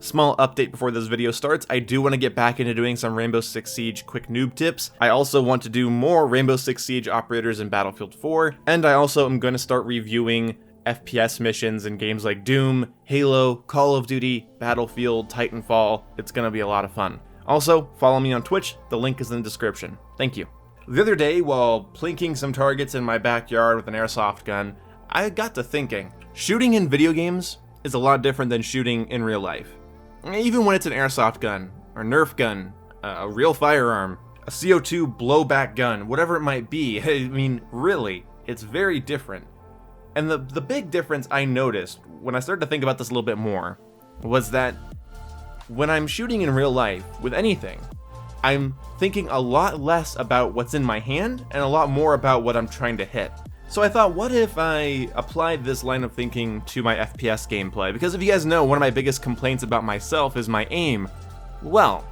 Small update before this video starts, I do want to get back into doing some Rainbow Six Siege quick noob tips. I also want to do more Rainbow Six Siege operators in Battlefield 4, and I also am going to start reviewing FPS missions in games like Doom, Halo, Call of Duty, Battlefield, Titanfall. It's going to be a lot of fun. Also, follow me on Twitch, the link is in the description. Thank you. The other day, while plinking some targets in my backyard with an airsoft gun, I got to thinking, shooting in video games is a lot different than shooting in real life. Even when it's an airsoft gun, or Nerf gun, a real firearm, a CO2 blowback gun, whatever it might be, I mean, really, it's very different. And the big difference I noticed when I started to think about this a little bit more was that when I'm shooting in real life with anything, I'm thinking a lot less about what's in my hand and a lot more about what I'm trying to hit. So I thought, what if I applied this line of thinking to my FPS gameplay? Because if you guys know, one of my biggest complaints about myself is my aim. Well,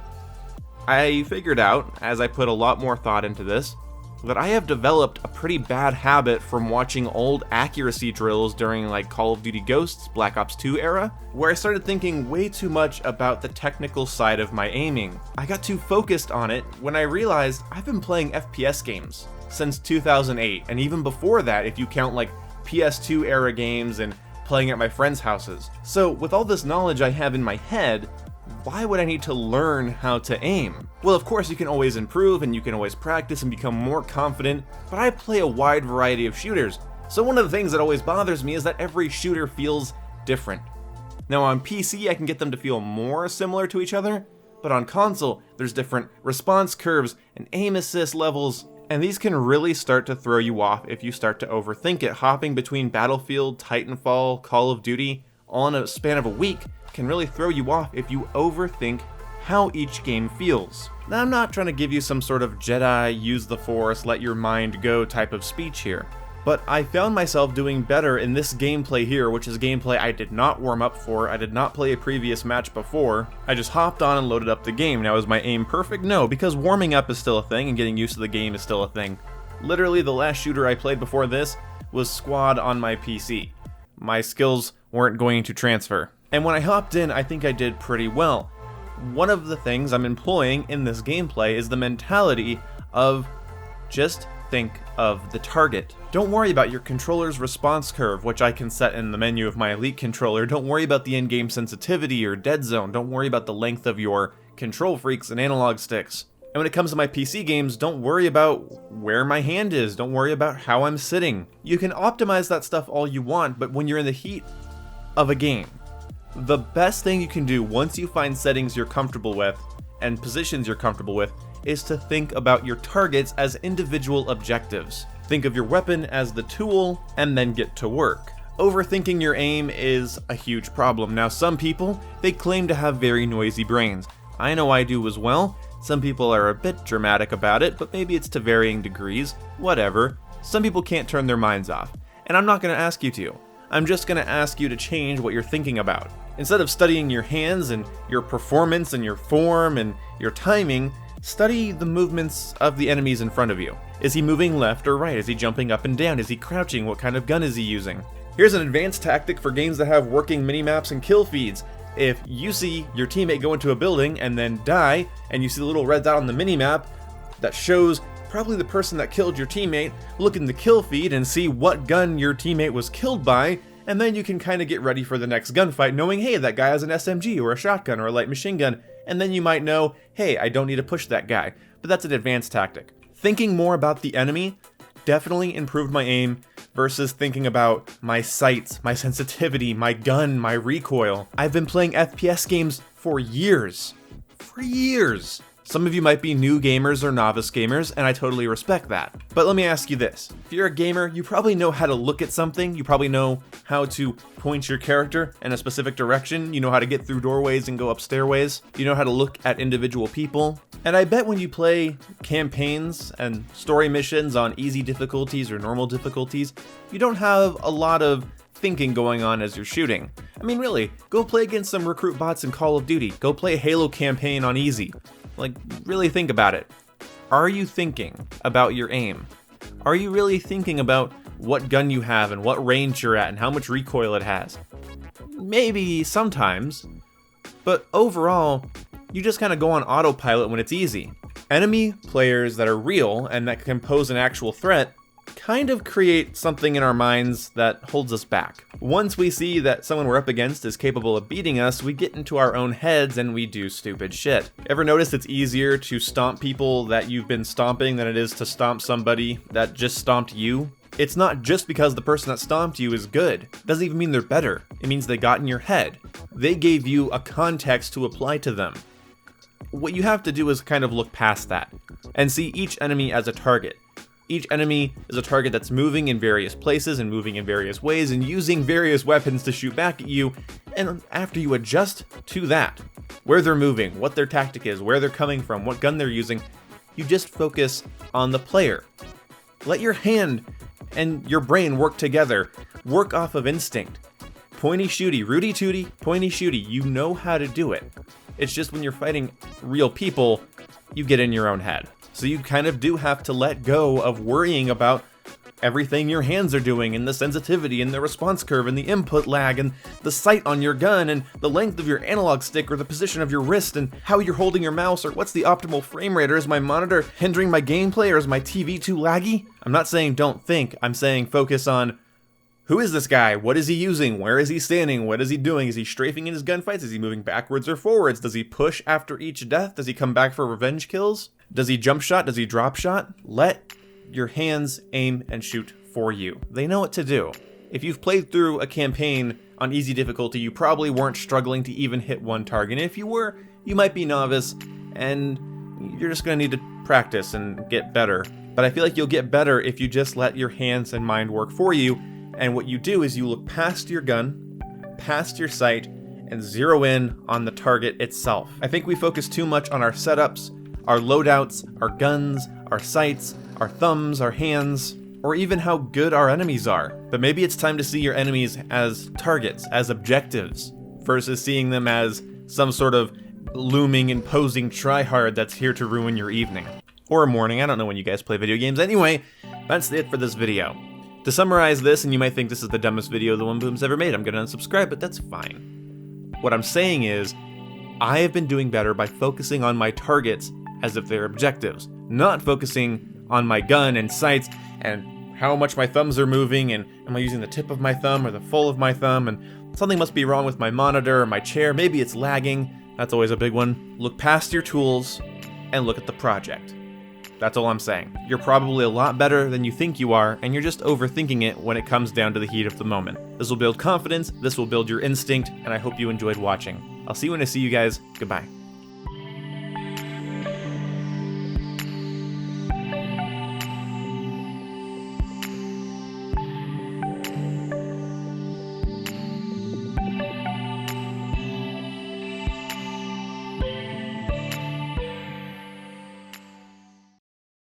I figured out, as I put a lot more thought into this, that I have developed a pretty bad habit from watching old accuracy drills during like Call of Duty Ghosts, Black Ops 2 era, where I started thinking way too much about the technical side of my aiming. I got too focused on it when I realized I've been playing FPS games since 2008, and even before that if you count like PS2 era games and playing at my friends' houses. So with all this knowledge I have in my head, why would I need to learn how to aim? Well, of course you can always improve and you can always practice and become more confident, but I play a wide variety of shooters, so one of the things that always bothers me is that every shooter feels different. Now on PC I can get them to feel more similar to each other, but on console there's different response curves and aim assist levels, and these can really start to throw you off if you start to overthink it. Hopping between Battlefield, Titanfall, Call of Duty, all in a span of a week can really throw you off if you overthink how each game feels. Now I'm not trying to give you some sort of Jedi, use the Force, let your mind go type of speech here, but I found myself doing better in this gameplay here, which is gameplay I did not warm up for. I did not play a previous match before. I just hopped on and loaded up the game. Now is my aim perfect? No, because warming up is still a thing and getting used to the game is still a thing. Literally the last shooter I played before this was Squad on my PC. My skills weren't going to transfer. And when I hopped in, I think I did pretty well. One of the things I'm employing in this gameplay is the mentality of just think of the target. Don't worry about your controller's response curve, which I can set in the menu of my Elite controller. Don't worry about the in-game sensitivity or dead zone. Don't worry about the length of your control freaks and analog sticks. And when it comes to my PC games, don't worry about where my hand is. Don't worry about how I'm sitting. You can optimize that stuff all you want, but when you're in the heat of a game, the best thing you can do once you find settings you're comfortable with and positions you're comfortable with is to think about your targets as individual objectives. Think of your weapon as the tool and then get to work. Overthinking your aim is a huge problem. Now some people, they claim to have very noisy brains. I know I do as well. Some people are a bit dramatic about it, but maybe it's to varying degrees. Whatever. Some people can't turn their minds off. And I'm not going to ask you to. I'm just going to ask you to change what you're thinking about. Instead of studying your hands and your performance and your form and your timing, study the movements of the enemies in front of you. Is he moving left or right? Is he jumping up and down? Is he crouching? What kind of gun is he using? Here's an advanced tactic for games that have working minimaps and kill feeds. If you see your teammate go into a building and then die, and you see the little red dot on the minimap that shows probably the person that killed your teammate, look in the kill feed and see what gun your teammate was killed by, and then you can kind of get ready for the next gunfight knowing, hey, that guy has an SMG or a shotgun or a light machine gun, and then you might know, hey, I don't need to push that guy. But that's an advanced tactic. Thinking more about the enemy definitely improved my aim versus thinking about my sights, my sensitivity, my gun, my recoil. I've been playing FPS games for years. For years. Some of you might be new gamers or novice gamers, and I totally respect that. But let me ask you this. If you're a gamer, you probably know how to look at something, you probably know how to point your character in a specific direction, you know how to get through doorways and go up stairways, you know how to look at individual people. And I bet when you play campaigns and story missions on easy difficulties or normal difficulties, you don't have a lot of thinking going on as you're shooting. I mean, really, go play against some recruit bots in Call of Duty. Go play a Halo campaign on easy. Like, really think about it. Are you thinking about your aim? Are you really thinking about what gun you have and what range you're at and how much recoil it has? Maybe sometimes, but overall, you just kind of go on autopilot when it's easy. Enemy players that are real and that can pose an actual threat kind of create something in our minds that holds us back. Once we see that someone we're up against is capable of beating us, we get into our own heads and we do stupid shit. Ever notice it's easier to stomp people that you've been stomping than it is to stomp somebody that just stomped you? It's not just because the person that stomped you is good. It doesn't even mean they're better. It means they got in your head. They gave you a context to apply to them. What you have to do is kind of look past that and see each enemy as a target. Each enemy is a target that's moving in various places and moving in various ways and using various weapons to shoot back at you, and after you adjust to that, where they're moving, what their tactic is, where they're coming from, what gun they're using, you just focus on the player. Let your hand and your brain work together, work off of instinct. Pointy shooty, rooty tooty, pointy shooty, you know how to do it. It's just when you're fighting real people, you get in your own head. So you kind of do have to let go of worrying about everything your hands are doing, and the sensitivity, and the response curve, and the input lag, and the sight on your gun, and the length of your analog stick, or the position of your wrist, and how you're holding your mouse, or what's the optimal frame rate, or is my monitor hindering my gameplay, or is my TV too laggy? I'm not saying don't think, I'm saying focus on who is this guy? What is he using? Where is he standing? What is he doing? Is he strafing in his gunfights? Is he moving backwards or forwards? Does he push after each death? Does he come back for revenge kills? Does he jump shot? Does he drop shot? Let your hands aim and shoot for you. They know what to do. If you've played through a campaign on easy difficulty, you probably weren't struggling to even hit one target. And if you were, you might be novice, and you're just gonna need to practice and get better. But I feel like you'll get better if you just let your hands and mind work for you. And what you do is you look past your gun, past your sight, and zero in on the target itself. I think we focus too much on our setups, our loadouts, our guns, our sights, our thumbs, our hands, or even how good our enemies are. But maybe it's time to see your enemies as targets, as objectives, versus seeing them as some sort of looming, imposing tryhard that's here to ruin your evening. Or morning, I don't know when you guys play video games. Anyway, that's it for this video. To summarize this, and you might think this is the dumbest video the One Boom's ever made, I'm gonna unsubscribe, but that's fine. What I'm saying is, I have been doing better by focusing on my targets as if they're objectives, not focusing on my gun and sights and how much my thumbs are moving, and am I using the tip of my thumb or the full of my thumb, and something must be wrong with my monitor or my chair, maybe it's lagging, that's always a big one. Look past your tools and look at the project. That's all I'm saying. You're probably a lot better than you think you are, and you're just overthinking it when it comes down to the heat of the moment. This will build confidence, this will build your instinct, and I hope you enjoyed watching. I'll see you when I see you guys. Goodbye.